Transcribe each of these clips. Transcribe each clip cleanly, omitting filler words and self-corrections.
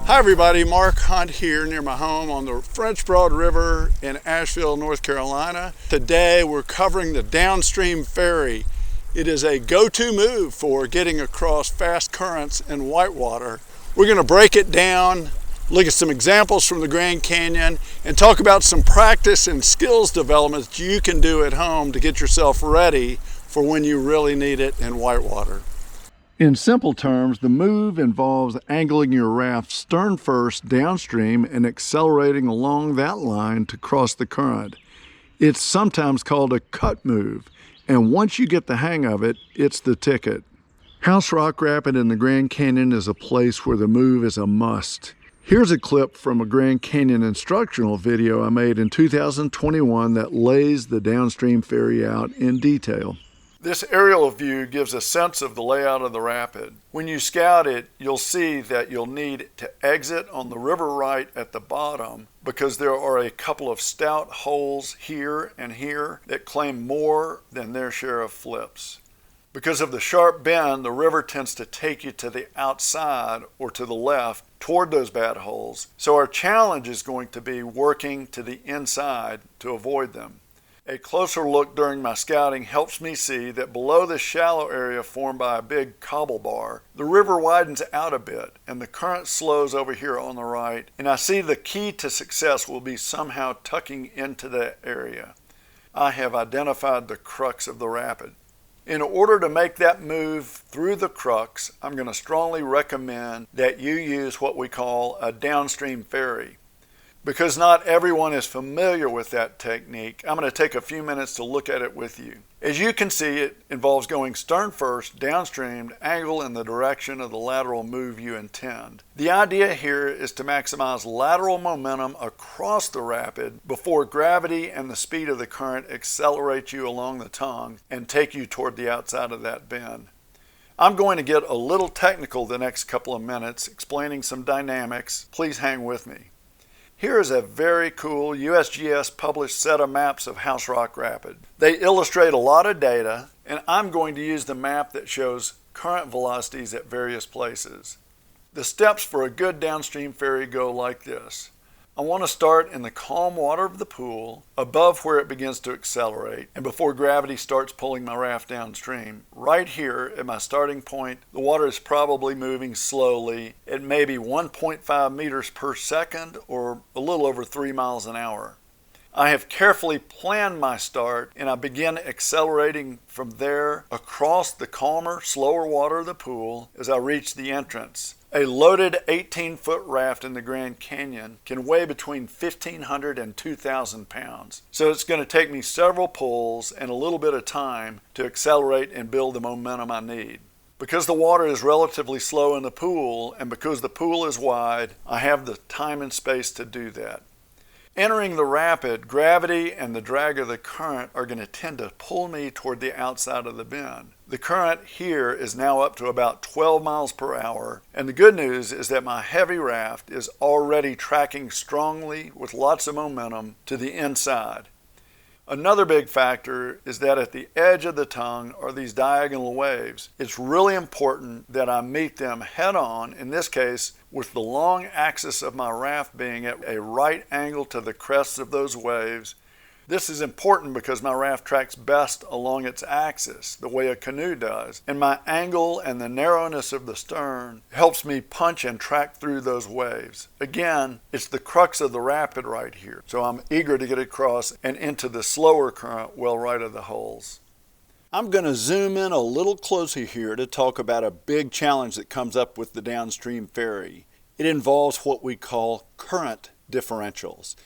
Hi everybody, Mark Hunt here near my home on the French Broad River in Asheville, North Carolina. Today we're covering the Downstream Ferry. It is a go-to move for getting across fast currents in whitewater. We're going to break it down, look at some examples from the Grand Canyon, and talk about some practice and skills development that you can do at home to get yourself ready for when you really need it in whitewater. In simple terms, the move involves angling your raft stern first downstream and accelerating along that line to cross the current. It's sometimes called a cut move, and once you get the hang of it, it's the ticket. House Rock Rapid in the Grand Canyon is a place where the move is a must. Here's a clip from a Grand Canyon instructional video I made in 2021 that lays the Downstream Ferry out in detail. This aerial view gives a sense of the layout of the rapid. When you scout it, you'll see that you'll need to exit on the river right at the bottom because there are a couple of stout holes here and here that claim more than their share of flips. Because of the sharp bend, the river tends to take you to the outside or to the left toward those bad holes. So our challenge is going to be working to the inside to avoid them. A closer look during my scouting helps me see that below the shallow area formed by a big cobble bar, the river widens out a bit and the current slows over here on the right, and I see the key to success will be somehow tucking into that area. I have identified the crux of the rapid. In order to make that move through the crux, I'm going to strongly recommend that you use what we call a downstream ferry. Because not everyone is familiar with that technique, I'm going to take a few minutes to look at it with you. As you can see, it involves going stern first, downstream, to angle in the direction of the lateral move you intend. The idea here is to maximize lateral momentum across the rapid before gravity and the speed of the current accelerate you along the tongue and take you toward the outside of that bend. I'm going to get a little technical the next couple of minutes, explaining some dynamics. Please hang with me. Here is a very cool USGS published set of maps of House Rock Rapid. They illustrate a lot of data, and I'm going to use the map that shows current velocities at various places. The steps for a good downstream ferry go like this. I want to start in the calm water of the pool, above where it begins to accelerate, and before gravity starts pulling my raft downstream. Right here at my starting point, the water is probably moving slowly at maybe 1.5 meters per second or a little over 3 miles an hour. I have carefully planned my start, and I begin accelerating from there across the calmer, slower water of the pool as I reach the entrance. A loaded 18-foot raft in the Grand Canyon can weigh between 1,500 and 2,000 pounds. So it's going to take me several pulls and a little bit of time to accelerate and build the momentum I need. Because the water is relatively slow in the pool, and because the pool is wide, I have the time and space to do that. Entering the rapid, gravity and the drag of the current are going to tend to pull me toward the outside of the bend. The current here is now up to about 12 miles per hour, and the good news is that my heavy raft is already tracking strongly with lots of momentum to the inside. Another big factor is that at the edge of the tongue are these diagonal waves. It's really important that I meet them head on, in this case with the long axis of my raft being at a right angle to the crests of those waves. This is important because my raft tracks best along its axis, the way a canoe does, and my angle and the narrowness of the stern helps me punch and track through those waves. Again, it's the crux of the rapid right here, so I'm eager to get across and into the slower current well right of the holes. I'm going to zoom in a little closer here to talk about a big challenge that comes up with the downstream ferry. It involves what we call current differentials.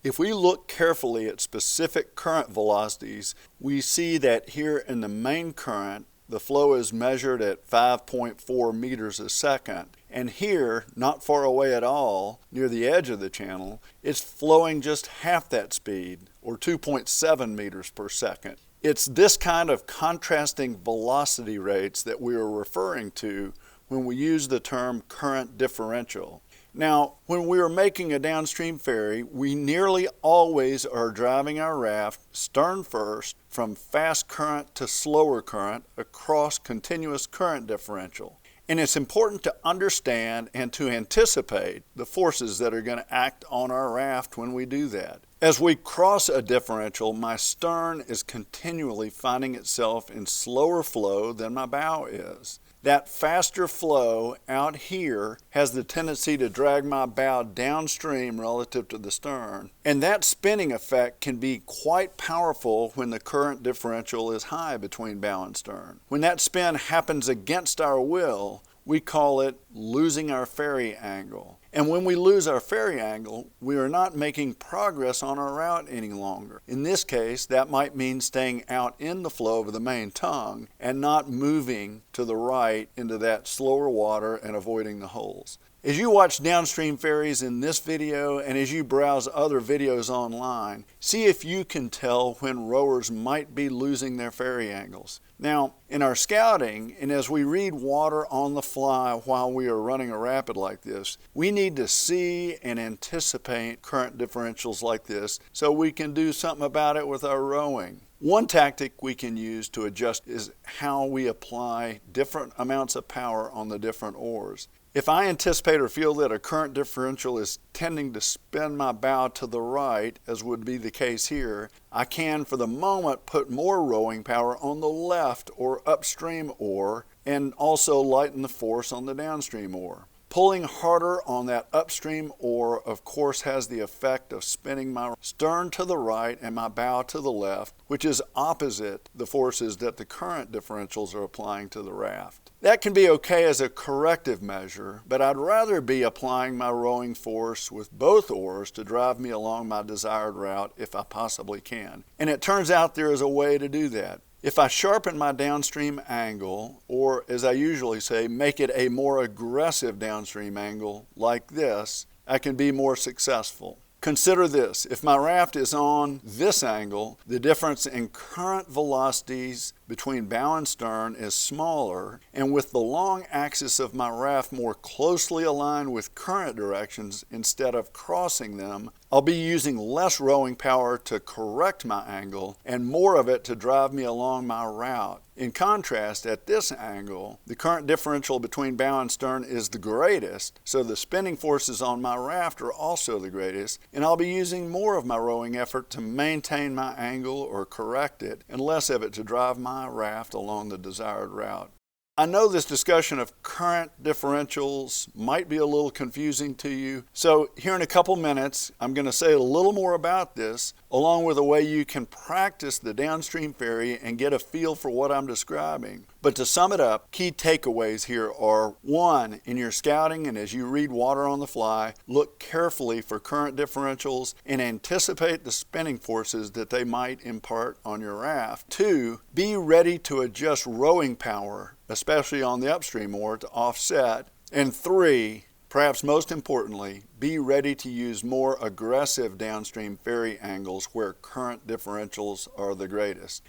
If we look carefully at specific current velocities, we see that here in the main current, the flow is measured at 5.4 meters a second. And here, not far away at all, near the edge of the channel, it's flowing just half that speed, or 2.7 meters per second. It's this kind of contrasting velocity rates that we are referring to when we use the term current differential. Now, when we are making a downstream ferry, we nearly always are driving our raft stern first from fast current to slower current across continuous current differential. And it's important to understand and to anticipate the forces that are going to act on our raft when we do that. As we cross a differential, my stern is continually finding itself in slower flow than my bow is. That faster flow out here has the tendency to drag my bow downstream relative to the stern. And that spinning effect can be quite powerful when the current differential is high between bow and stern. When that spin happens against our will, we call it losing our ferry angle. And when we lose our ferry angle, we are not making progress on our route any longer. In this case, that might mean staying out in the flow of the main tongue and not moving to the right into that slower water and avoiding the holes. As you watch downstream ferries in this video and as you browse other videos online, see if you can tell when rowers might be losing their ferry angles. Now, in our scouting, and as we read water on the fly while we are running a rapid like this, we need to see and anticipate current differentials like this so we can do something about it with our rowing. One tactic we can use to adjust is how we apply different amounts of power on the different oars. If I anticipate or feel that a current differential is tending to spin my bow to the right, as would be the case here, I can, for the moment, put more rowing power on the left or upstream oar and also lighten the force on the downstream oar. Pulling harder on that upstream oar, of course, has the effect of spinning my stern to the right and my bow to the left, which is opposite the forces that the current differentials are applying to the raft. That can be okay as a corrective measure, but I'd rather be applying my rowing force with both oars to drive me along my desired route if I possibly can. And it turns out there is a way to do that. If I sharpen my downstream angle, or as I usually say, make it a more aggressive downstream angle like this, I can be more successful. Consider this: if my raft is on this angle, the difference in current velocities between bow and stern is smaller, and with the long axis of my raft more closely aligned with current directions instead of crossing them, I'll be using less rowing power to correct my angle and more of it to drive me along my route. In contrast, at this angle, the current differential between bow and stern is the greatest, so the spinning forces on my raft are also the greatest, and I'll be using more of my rowing effort to maintain my angle or correct it, and less of it to drive my raft along the desired route. I know this discussion of current differentials might be a little confusing to you, so here in a couple minutes I'm going to say a little more about this, along with a way you can practice the downstream ferry and get a feel for what I'm describing. But to sum it up, key takeaways here are: 1, in your scouting and as you read water on the fly, look carefully for current differentials and anticipate the spinning forces that they might impart on your raft. 2, be ready to adjust rowing power, especially on the upstream oar, to offset. And 3, perhaps most importantly, be ready to use more aggressive downstream ferry angles where current differentials are the greatest.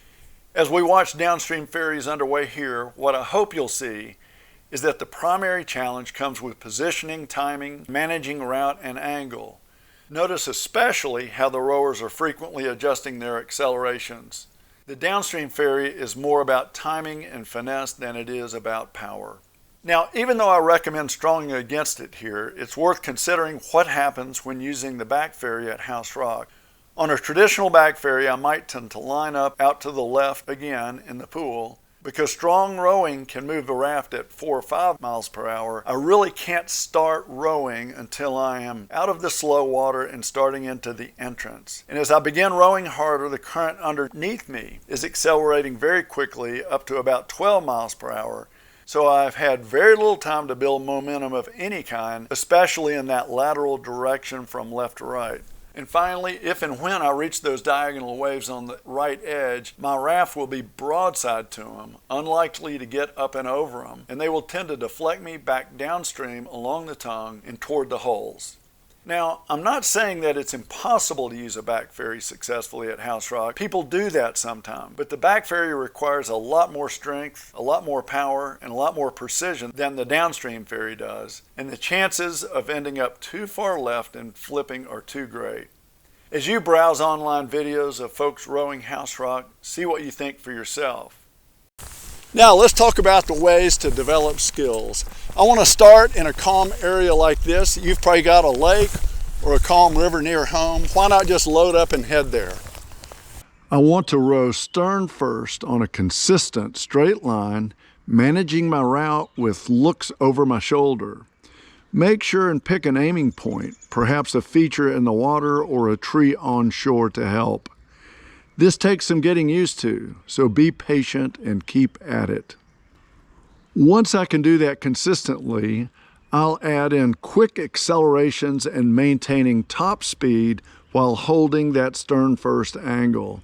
As we watch downstream ferries underway here, what I hope you'll see is that the primary challenge comes with positioning, timing, managing route, and angle. Notice especially how the rowers are frequently adjusting their accelerations. The downstream ferry is more about timing and finesse than it is about power. Now, even though I recommend strongly against it here, it's worth considering what happens when using the back ferry at House Rock. On a traditional back ferry, I might tend to line up out to the left again in the pool. Because strong rowing can move the raft at 4 or 5 miles per hour, I really can't start rowing until I am out of the slow water and starting into the entrance. And as I begin rowing harder, the current underneath me is accelerating very quickly up to about 12 miles per hour. So I've had very little time to build momentum of any kind, especially in that lateral direction from left to right. And finally, if and when I reach those diagonal waves on the right edge, my raft will be broadside to them, unlikely to get up and over them, and they will tend to deflect me back downstream along the tongue and toward the holes. Now, I'm not saying that it's impossible to use a back ferry successfully at House Rock. People do that sometimes, but the back ferry requires a lot more strength, a lot more power, and a lot more precision than the downstream ferry does, and the chances of ending up too far left and flipping are too great. As you browse online videos of folks rowing House Rock, see what you think for yourself. Now let's talk about the ways to develop skills. I want to start in a calm area like this. You've probably got a lake or a calm river near home. Why not just load up and head there? I want to row stern first on a consistent straight line, managing my route with looks over my shoulder. Make sure and pick an aiming point, perhaps a feature in the water or a tree on shore to help. This takes some getting used to, so be patient and keep at it. Once I can do that consistently, I'll add in quick accelerations and maintaining top speed while holding that stern first angle.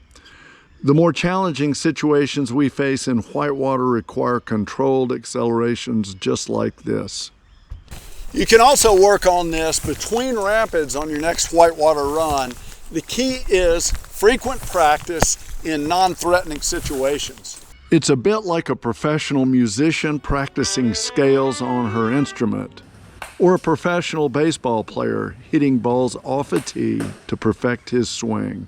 The more challenging situations we face in whitewater require controlled accelerations just like this. You can also work on this between rapids on your next whitewater run. The key is frequent practice in non-threatening situations. It's a bit like a professional musician practicing scales on her instrument, or a professional baseball player hitting balls off a tee to perfect his swing.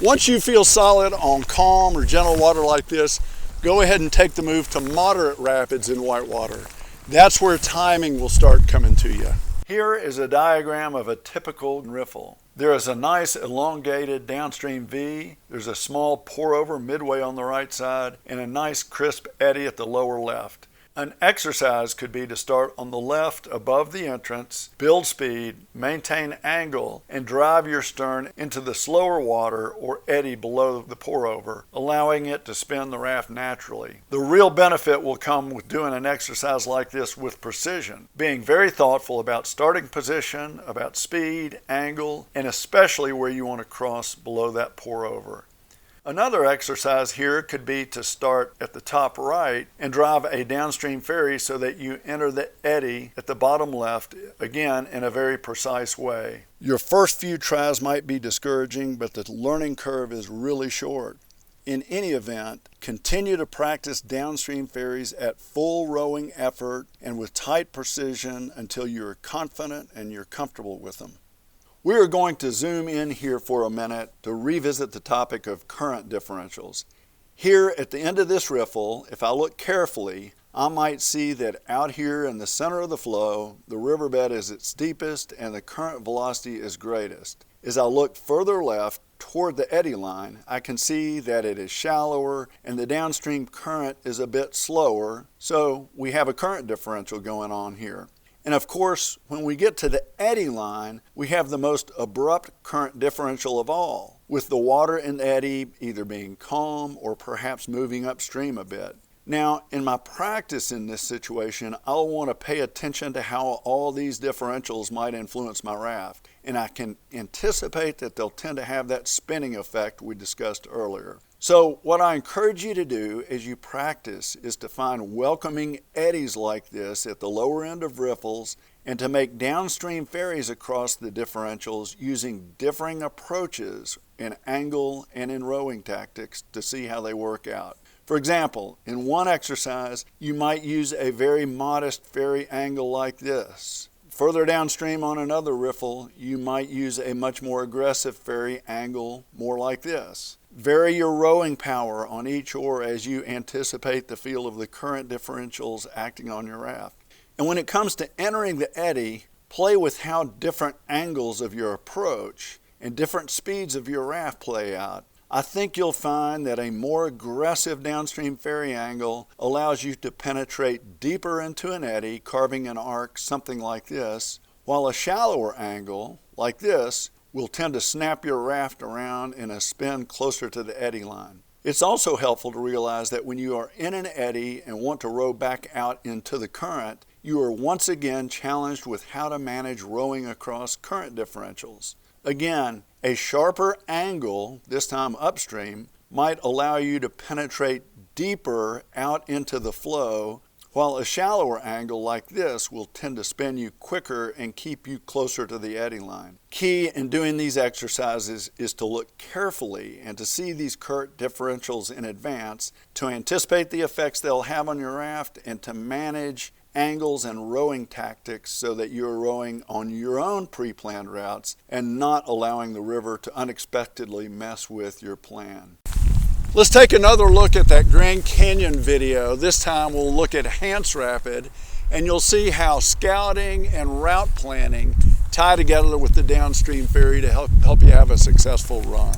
Once you feel solid on calm or gentle water like this, go ahead and take the move to moderate rapids in whitewater. That's where timing will start coming to you. Here is a diagram of a typical riffle. There is a nice elongated downstream V, there's a small pour over midway on the right side, and a nice crisp eddy at the lower left. An exercise could be to start on the left above the entrance, build speed, maintain angle, and drive your stern into the slower water or eddy below the pour over, allowing it to spin the raft naturally. The real benefit will come with doing an exercise like this with precision, being very thoughtful about starting position, about speed, angle, and especially where you want to cross below that pour over. Another exercise here could be to start at the top right and drive a downstream ferry so that you enter the eddy at the bottom left, again in a very precise way. Your first few tries might be discouraging, but the learning curve is really short. In any event, continue to practice downstream ferries at full rowing effort and with tight precision until you're confident and you're comfortable with them. We are going to zoom in here for a minute to revisit the topic of current differentials. Here at the end of this riffle, if I look carefully, I might see that out here in the center of the flow, the riverbed is its steepest and the current velocity is greatest. As I look further left toward the eddy line, I can see that it is shallower and the downstream current is a bit slower, so we have a current differential going on here. And of course, when we get to the eddy line, we have the most abrupt current differential of all, with the water in the eddy either being calm or perhaps moving upstream a bit. Now, in my practice in this situation, I'll want to pay attention to how all these differentials might influence my raft, and I can anticipate that they'll tend to have that spinning effect we discussed earlier. So what I encourage you to do as you practice is to find welcoming eddies like this at the lower end of riffles and to make downstream ferries across the differentials using differing approaches in angle and in rowing tactics to see how they work out. For example, in one exercise, you might use a very modest ferry angle like this. Further downstream on another riffle, you might use a much more aggressive ferry angle, more like this. Vary your rowing power on each oar as you anticipate the feel of the current differentials acting on your raft. And when it comes to entering the eddy, play with how different angles of your approach and different speeds of your raft play out. I think you'll find that a more aggressive downstream ferry angle allows you to penetrate deeper into an eddy, carving an arc something like this, while a shallower angle, like this, will tend to snap your raft around in a spin closer to the eddy line. It's also helpful to realize that when you are in an eddy and want to row back out into the current, you are once again challenged with how to manage rowing across current differentials. Again, a sharper angle, this time upstream, might allow you to penetrate deeper out into the flow, while a shallower angle like this will tend to spin you quicker and keep you closer to the eddy line. Key in doing these exercises is to look carefully and to see these current differentials in advance, to anticipate the effects they'll have on your raft, and to manage angles and rowing tactics so that you're rowing on your own pre-planned routes and not allowing the river to unexpectedly mess with your plan. Let's take another look at that Grand Canyon video. This time we'll look at Hance Rapid, and you'll see how scouting and route planning tie together with the Downstream Ferry to help you have a successful run.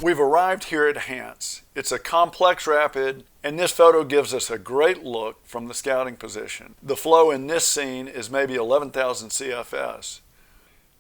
We've arrived here at Hance. It's a complex rapid, and this photo gives us a great look from the scouting position. The flow in this scene is maybe 11,000 CFS.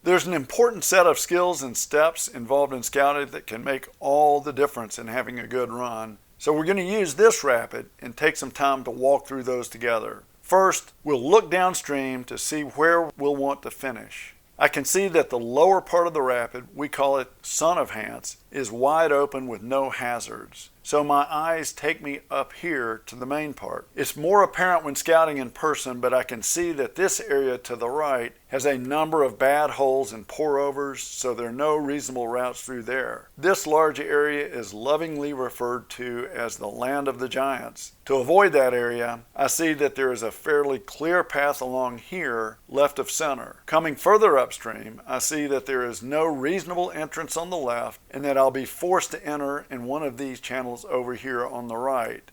There's an important set of skills and steps involved in scouting that can make all the difference in having a good run. So we're going to use this rapid and take some time to walk through those together. First, we'll look downstream to see where we'll want to finish. I can see that the lower part of the rapid, we call it Son of Hance, is wide open with no hazards. So my eyes take me up here to the main part. It's more apparent when scouting in person, but I can see that this area to the right has a number of bad holes and pour-overs, so there are no reasonable routes through there. This large area is lovingly referred to as the Land of the Giants. To avoid that area, I see that there is a fairly clear path along here, left of center. Coming further upstream, I see that there is no reasonable entrance on the left, and that I'll be forced to enter in one of these channels over here on the right.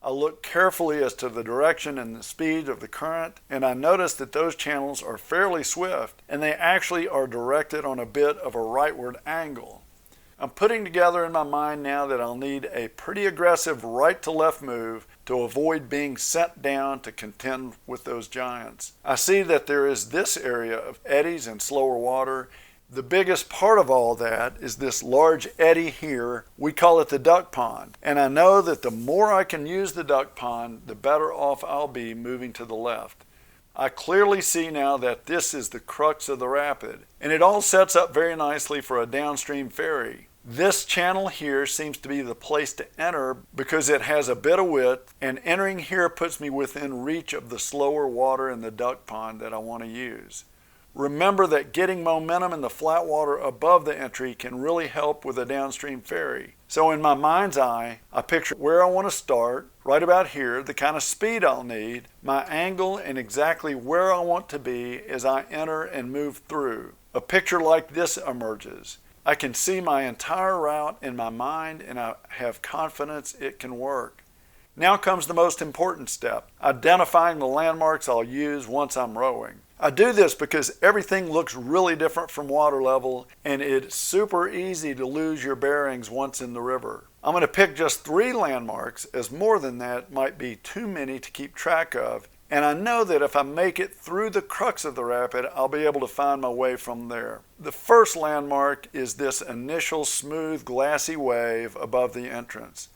I look carefully as to the direction and the speed of the current, and I notice that those channels are fairly swift, and they actually are directed on a bit of a rightward angle. I'm putting together in my mind now that I'll need a pretty aggressive right to left move to avoid being sent down to contend with those giants. I see that there is this area of eddies and slower water. The biggest part of all that is this large eddy here. We call it the duck pond. And I know that the more I can use the duck pond, the better off I'll be moving to the left. I clearly see now that this is the crux of the rapid, and it all sets up very nicely for a downstream ferry. This channel here seems to be the place to enter because it has a bit of width, and entering here puts me within reach of the slower water in the duck pond that I want to use. Remember that getting momentum in the flat water above the entry can really help with a downstream ferry. So in my mind's eye, I picture where I want to start, right about here, the kind of speed I'll need, my angle, and exactly where I want to be as I enter and move through. A picture like this emerges. I can see my entire route in my mind, and I have confidence it can work. Now comes the most important step, identifying the landmarks I'll use once I'm rowing. I do this because everything looks really different from water level, and it's super easy to lose your bearings once in the river. I'm going to pick just 3 landmarks, as more than that might be too many to keep track of, and I know that if I make it through the crux of the rapid, I'll be able to find my way from there. The first landmark is this initial smooth glassy wave above the entrance.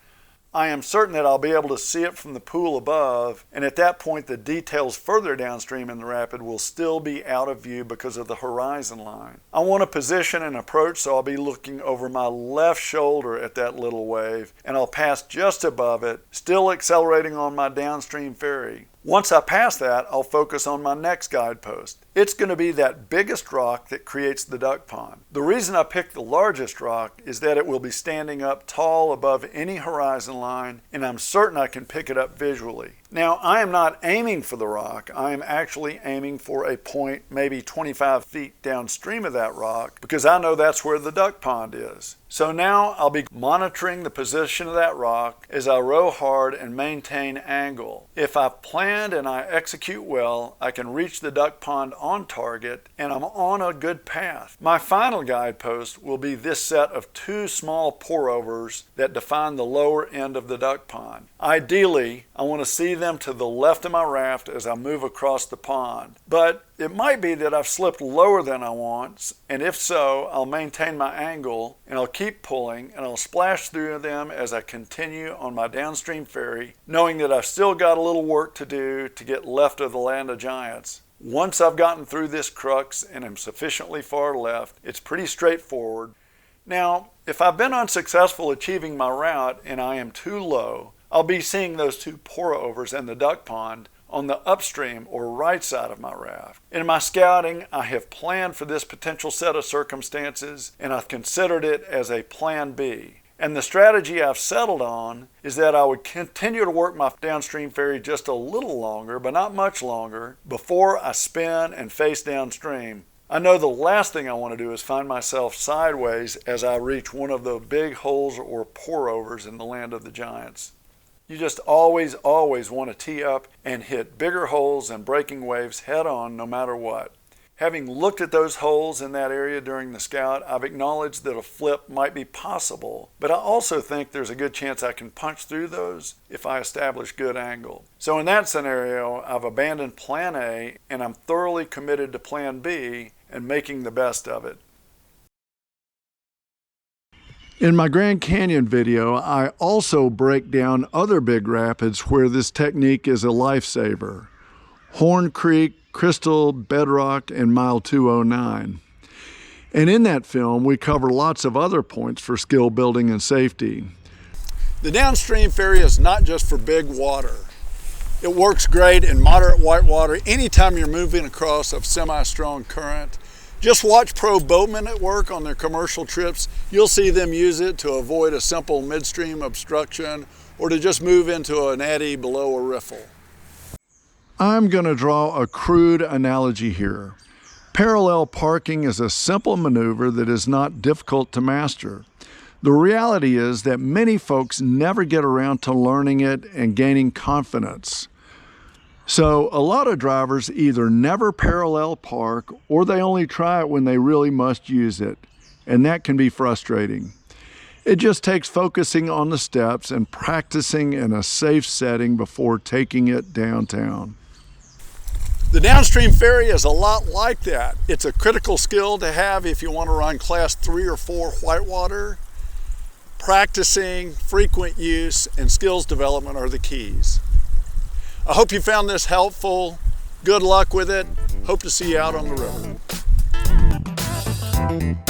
I am certain that I'll be able to see it from the pool above, and at that point the details further downstream in the rapid will still be out of view because of the horizon line. I want to position and approach, so I'll be looking over my left shoulder at that little wave, and I'll pass just above it, still accelerating on my downstream ferry. Once I pass that, I'll focus on my next guidepost. It's going to be that biggest rock that creates the duck pond. The reason I picked the largest rock is that it will be standing up tall above any horizon line, and I'm certain I can pick it up visually. Now, I am not aiming for the rock. I am actually aiming for a point maybe 25 feet downstream of that rock because I know that's where the duck pond is. So now I'll be monitoring the position of that rock as I row hard and maintain angle. If I planned and I execute well, I can reach the duck pond on target, and I'm on a good path. My final guidepost will be this set of 2 small pour-overs that define the lower end of the duck pond. Ideally, I want to see them to the left of my raft as I move across the pond, but it might be that I've slipped lower than I want, and if so, I'll maintain my angle, and I'll keep pulling, and I'll splash through them as I continue on my downstream ferry, knowing that I've still got a little work to do to get left of the Land of Giants. Once I've gotten through this crux and am sufficiently far left, it's pretty straightforward. Now, if I've been unsuccessful achieving my route and I am too low, I'll be seeing those 2 pour-overs and the duck pond on the upstream or right side of my raft. In my scouting, I have planned for this potential set of circumstances, and I've considered it as a plan B. And the strategy I've settled on is that I would continue to work my downstream ferry just a little longer, but not much longer, before I spin and face downstream. I know the last thing I want to do is find myself sideways as I reach one of the big holes or pour-overs in the land of the giants. You just always want to tee up and hit bigger holes and breaking waves head on no matter what. Having looked at those holes in that area during the scout, I've acknowledged that a flip might be possible, but I also think there's a good chance I can punch through those if I establish good angle. So in that scenario, I've abandoned plan A and I'm thoroughly committed to plan B and making the best of it. In my Grand Canyon video, I also break down other big rapids where this technique is a lifesaver. Horn Creek, Crystal, Bedrock, and Mile 209. And in that film, we cover lots of other points for skill building and safety. The Downstream Ferry is not just for big water. It works great in moderate whitewater anytime you're moving across a semi-strong current. Just watch pro boatmen at work on their commercial trips. You'll see them use it to avoid a simple midstream obstruction or to just move into an eddy below a riffle. I'm going to draw a crude analogy here. Parallel parking is a simple maneuver that is not difficult to master. The reality is that many folks never get around to learning it and gaining confidence. So a lot of drivers either never parallel park or they only try it when they really must use it, and that can be frustrating. It just takes focusing on the steps and practicing in a safe setting before taking it downtown. The Downstream Ferry is a lot like that. It's a critical skill to have if you want to run class 3 or 4 whitewater. Practicing, frequent use, and skills development are the keys. I hope you found this helpful. Good luck with it. Hope to see you out on the river.